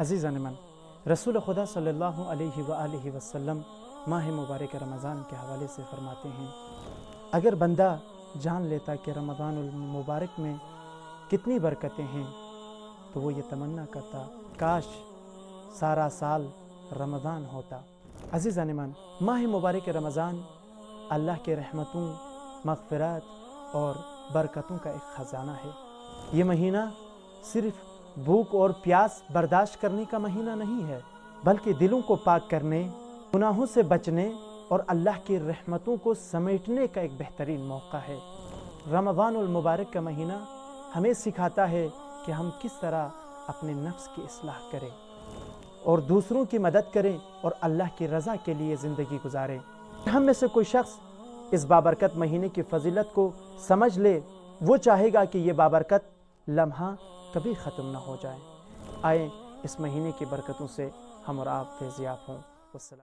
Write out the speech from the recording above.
عزیزان من، رسول خدا صلی اللہ علیہ وآلہ وسلم ماہ مبارک رمضان کے حوالے سے فرماتے ہیں، اگر بندہ جان لیتا کہ رمضان المبارک میں کتنی برکتیں ہیں تو وہ یہ تمنا کرتا کاش سارا سال رمضان ہوتا۔ عزیزان من، ماہ مبارک رمضان اللہ کے رحمتوں، مغفرات اور برکتوں کا ایک خزانہ ہے۔ یہ مہینہ صرف بھوک اور پیاس برداشت کرنے کا مہینہ نہیں ہے، بلکہ دلوں کو پاک کرنے، گناہوں سے بچنے اور اللہ کی رحمتوں کو سمیٹنے کا ایک بہترین موقع ہے۔ رمضان المبارک کا مہینہ ہمیں سکھاتا ہے کہ ہم کس طرح اپنے نفس کی اصلاح کریں اور دوسروں کی مدد کریں اور اللہ کی رضا کے لیے زندگی گزاریں۔ ہم میں سے کوئی شخص اس بابرکت مہینے کی فضیلت کو سمجھ لے، وہ چاہے گا کہ یہ بابرکت لمحہ کبھی ختم نہ ہو جائے۔ آئیں اس مہینے کی برکتوں سے ہم اور آپ فیضیاب ہوں۔ والسلام۔